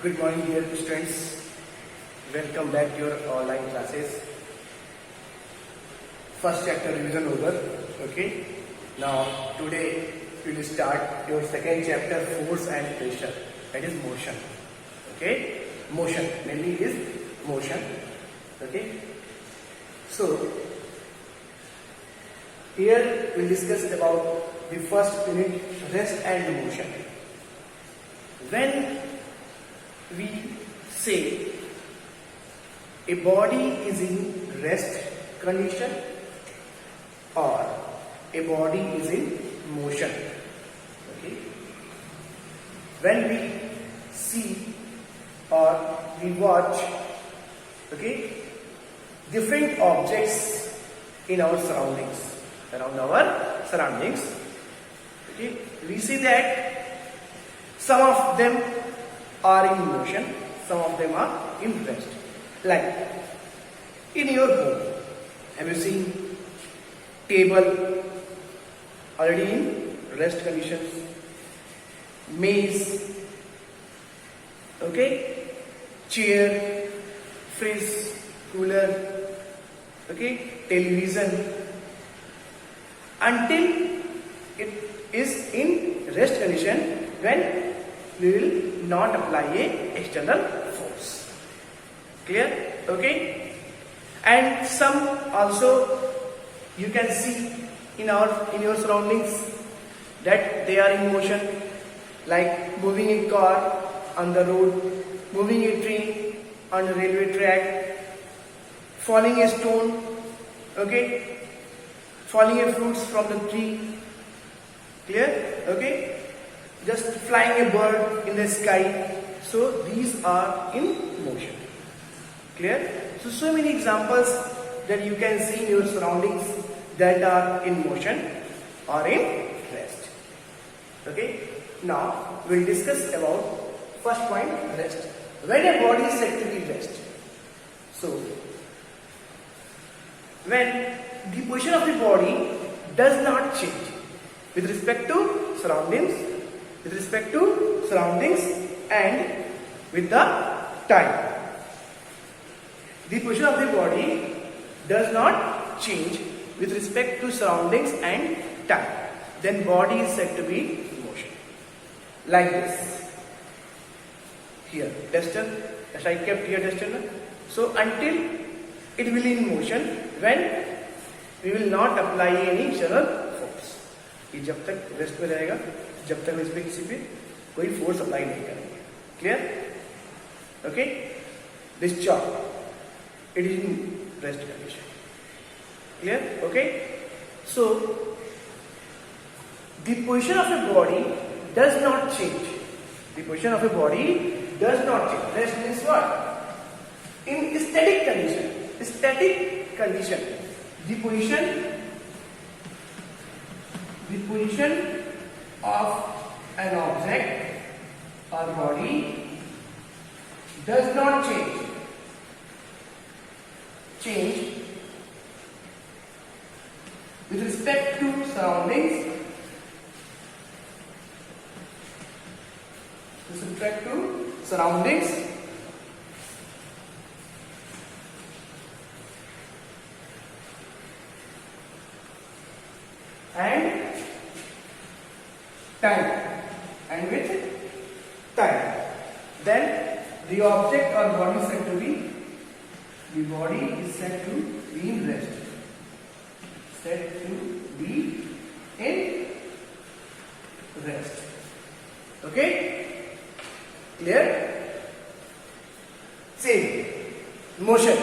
Good morning, dear students. Welcome back to your online classes. First chapter revision over. Okay. Now today we will start your second chapter, force and pressure. That is motion. Okay. Motion mainly is motion. Okay. So here we will discuss about the first unit, rest and motion. When we say a body is in rest condition or a body is in motion. Okay. When we see or we watch, okay, different objects in our surroundings, around our surroundings, okay, we see that some of them are in motion, some of them are in rest. Like in your home, have you seen table already in rest conditions? Maze, okay, chair, fridge, cooler, okay, television, until it is in rest condition when we will not apply a external force. Clear? Okay. And some also you can see in your surroundings that they are in motion, like moving a car on the road, moving a tree on the railway track, falling a stone, okay, falling a fruits from the tree. Clear? Okay. Just flying a bird in the sky. So these are in motion. Clear? So many examples that you can see in your surroundings that are in motion or in rest. Okay. Now we'll discuss about first point, rest. When a body is said to be rest. So when the position of the body does not change with respect to surroundings, and with the time. The position of the body does not change with respect to surroundings and time. Then body is said to be in motion. Like this. Here, duster. As I kept here duster. So until it will be in motion when we will not apply any external force. ये जब तक rest में रहेगा, जब तक इस पे किसी पे कोई फोर्स अप्लाई नहीं करेंगे. Clear? Okay. This chalk it is in rest condition. Clear? Okay. So the position of a body does not change. The position of a body does not change. Rest means what? In static condition. Static condition the position of an object or body does not change with respect to surroundings, and time, and with time. Then the object or body is said to be, the body is said to be in rest. Said to be in rest. Okay? Clear? Same. Motion.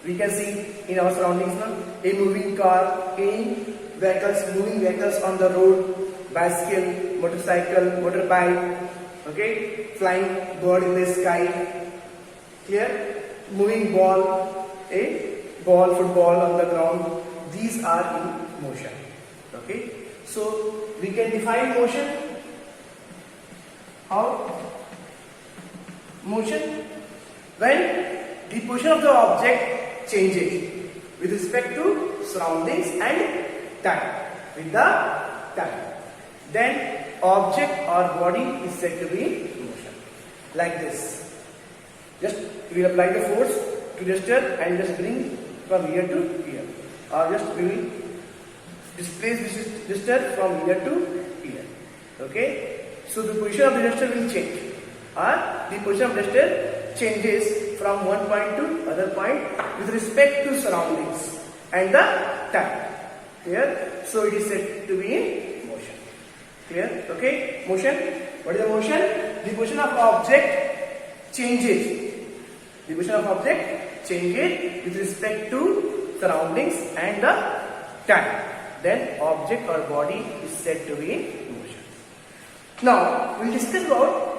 We can see in our surroundings now a moving car, moving vehicles on the road, bicycle, motorcycle, motorbike, okay, flying bird in the sky. Clear? Moving ball, football on the ground. These are in motion. Okay. So we can define motion. How? Motion when the position of the object changes with respect to surroundings and time. With the time, then object or body is said to be in motion. like this. Just we will apply the force to resistor and just bring from here to here, or just we will displace this resistor from here to here. Okay, so the position of the resistor will change, or the position of resistor changes from one point to other point with respect to surroundings and the time. Clear? So it is said to be in motion. Clear? Okay, motion. What is the motion? The position of object changes. The position of object changes with respect to surroundings and the time. Then object or body is said to be in motion. Now we will discuss about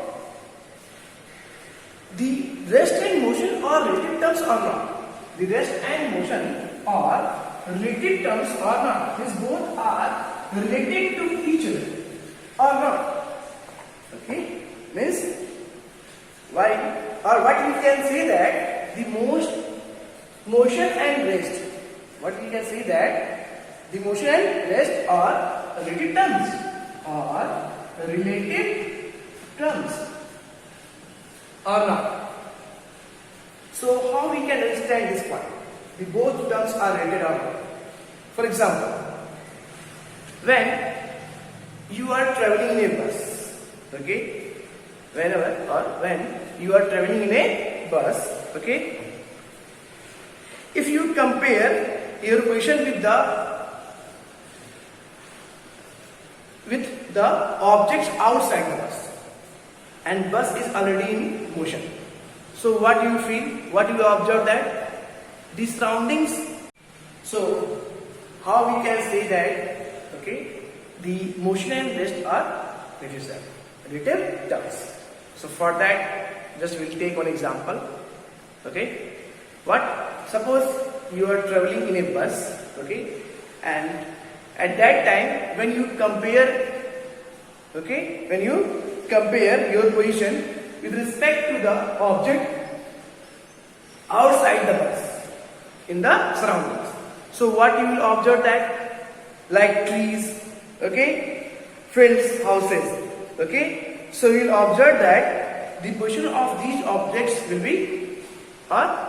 the rest and motion are related terms or not. The rest and motion are related terms or not. These both are related to each other or not. Okay, means why or what we can say that the motion and rest. What we can say that the motion and rest are related terms or related terms or not. So how we can understand this point? The both terms are related or not. For example, when you are traveling in a bus, okay, whenever or when you are traveling in a bus, okay, if you compare your position with the objects outside the bus, and bus is already in motion, so what you feel, what you observe that the surroundings. So how we can say that, okay, the motion and rest are relative terms. So for that, just we'll take one example. Okay, what, suppose you are traveling in a bus, okay, and at that time when you compare, okay, when you compare your position with respect to the object outside the bus in the surroundings, so what you will observe that, like trees, okay, fields, houses, okay, so you will observe that the position of these objects will be or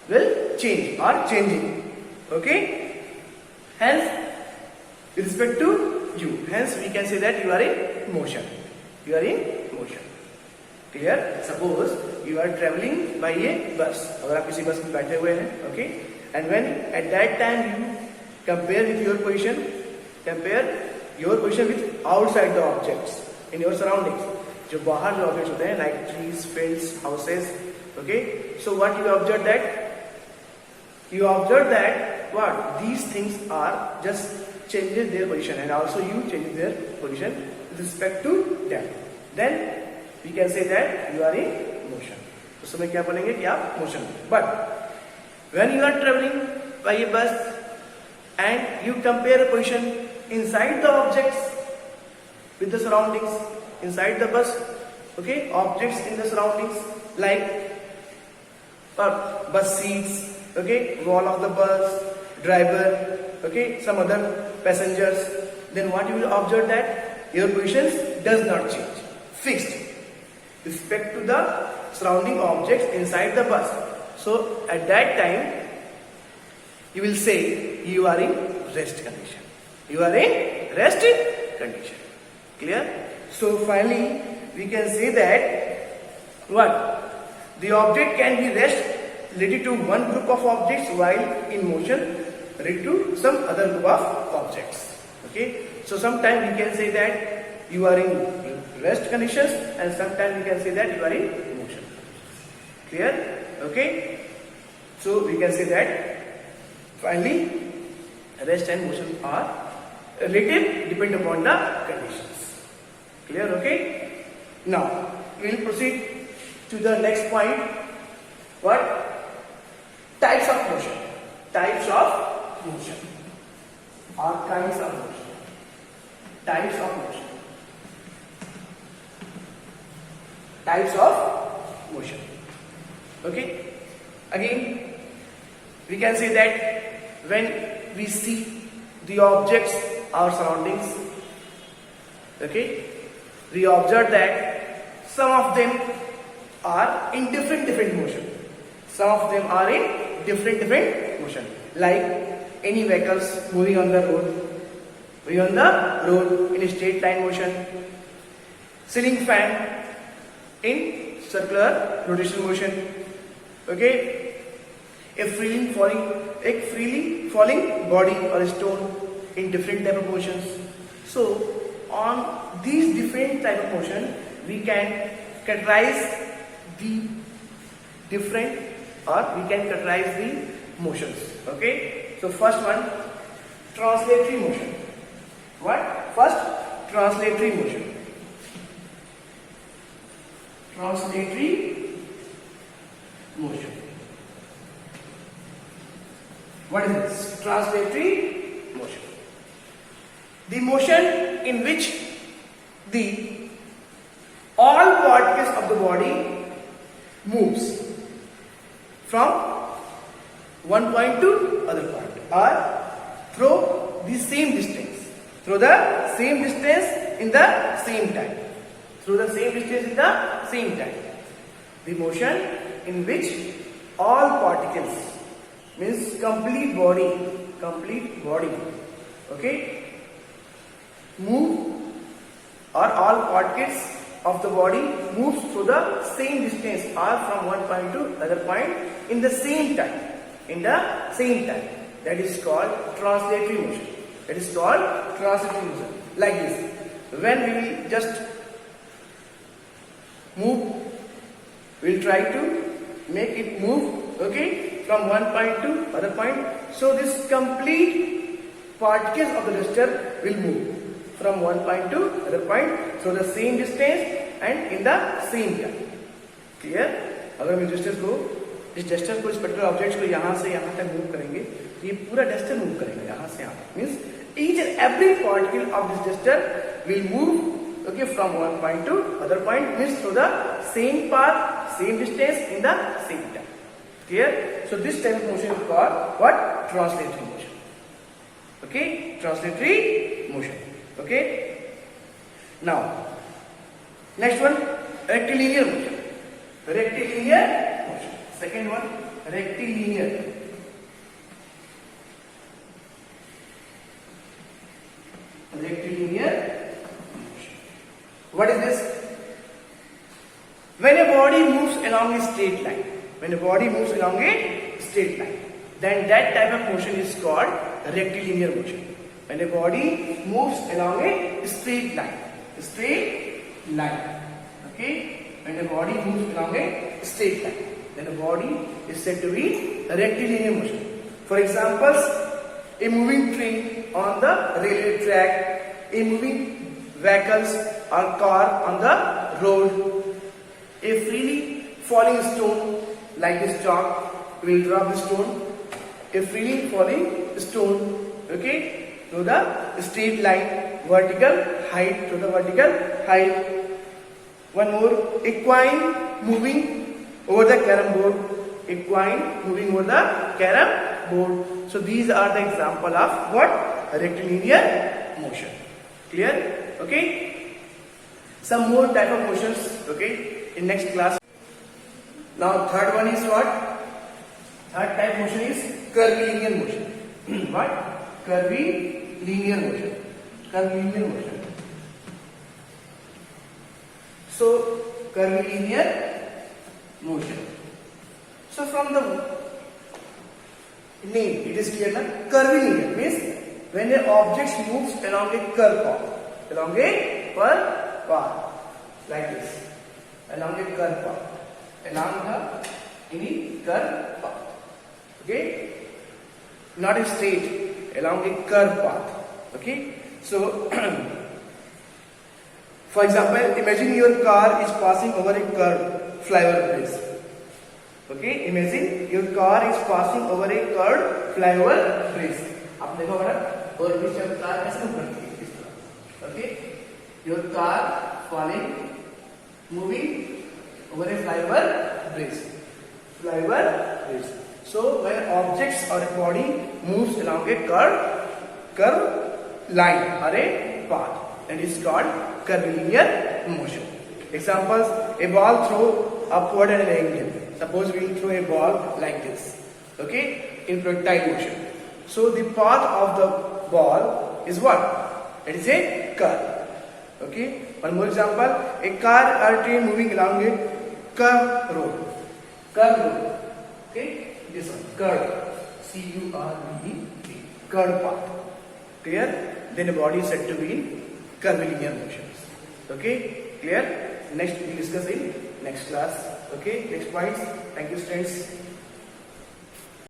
will change or changing, okay, hence with respect to you, hence we can say that you are in motion. You are in motion. Clear? Suppose you are traveling by a bus. अगर आप किसी बस में बैठे हुए हैं, okay, and when at that time you compare your position with outside the objects in your surroundings. जो बाहर जो objects होते हैं, like trees, fields, houses, okay. So what you observe that? You observe that what these things are just changes their position, and also you change their position with respect to them. Then we can say that you are in motion. उस समय क्या बोलेंगे कि आप motion. But when you are traveling by a bus and you compare a position inside the objects with the surroundings inside the bus, okay, objects in the surroundings like bus seats, okay, wall of the bus, driver, okay, some other passengers, then what you will observe that your position does not change, fixed with respect to the surrounding objects inside the bus. So at that time you will say you are in rest condition. You are in rest condition. Clear? So finally we can say that what the object can be rest related to one group of objects while in motion related to some other group of objects. Okay, so sometimes we can say that you are in rest conditions, and sometimes we can say that you are in motion. Clear? Okay, so we can say that finally rest and motion are relative, depend upon the conditions. Clear? Okay, now we will proceed to the next point. What? Types of motion. Types of motion or kinds of motion. Types of motion. Types of motion. Okay, again we can say that when we see the objects, our surroundings, okay, we observe that some of them are in different motion. Some of them are in different motion. Like any vehicles moving on the road in a straight line motion. Ceiling fan in circular rotation motion. Okay. A freely falling body or stone in different type of motions. So on these different type of motion, we can categorize the different, or we can categorize the motions. Okay. So first one, translatory motion. What? First, translatory motion. Translatory motion. What is this? Translatory motion. The motion in which all particles of the body moves from one point to other point, or through the same distance, in the same time. The motion in which all particles, means complete body, okay, move, or all particles of the body moves through the same distance or from one point to other point in the same time. That is called translatory motion. Like this. When we will just move, we will try to make it move, okay, from one point to other point. So this complete particles of the duster will move from one point to other point, so the same distance and in the same time. Clear? अगर हम इस duster को इस particular object को यहाँ से यहाँ तक मूव करेंगे, तो ये पूरा डस्टर मूव करेगा यहाँ से यहाँ. Means each and every particle of this duster will move, okay, from one point to other point, means through the same path, same distance in the same time. Clear? So this type of motion is called what? Translatory motion. Okay, translatory motion. Okay. Now, next one, rectilinear motion. Second one, rectilinear. What is this? When a body moves along a straight line, then that type of motion is called rectilinear motion. When a body moves along a straight line, okay? When a body moves along a straight line, then a body is said to be a rectilinear motion. For examples, a moving train on the railway track, a moving vehicles or car on the road, a freely falling stone like this chalk, we will drop the stone, a freely falling stone, okay, to the straight line, vertical height, to the vertical height. One more, equine moving over the carom board. So these are the example of what? Rectilinear motion. Clear? Okay. Some more type of motions, okay, in next class. Now third one is what? Third type motion is curvilinear motion. What? Curvilinear motion. So curvilinear motion. So from the name, it is clear that curvilinear means when an object moves along a curved path, like this, along a curved path, okay, not a straight, along a curved path, okay. So for example, imagine your car is passing over a curved flyover bridge. Okay, imagine your car is passing over a curved flyover bridge. आप देखो बड़ा और बीच में car कैसे move करती है इस तरह. Okay, your car moving over a flyover bridge. So when objects or a body moves along a curved line or a path, and is called curvilinear motion. Examples: a ball throw upward at an angle. Suppose we will throw a ball like this, okay, in projectile motion. So the path of the ball is what? It is a curve. Okay. One more example: a car or train moving along a curved road. Curved road. Okay. This one, curved. C-U-R-V-E-D. Curved path. Clear? Then a body is said to be in curvilinear motions. Okay. Clear? Next we will discuss in next class. Okay. Next points. Thank you, students.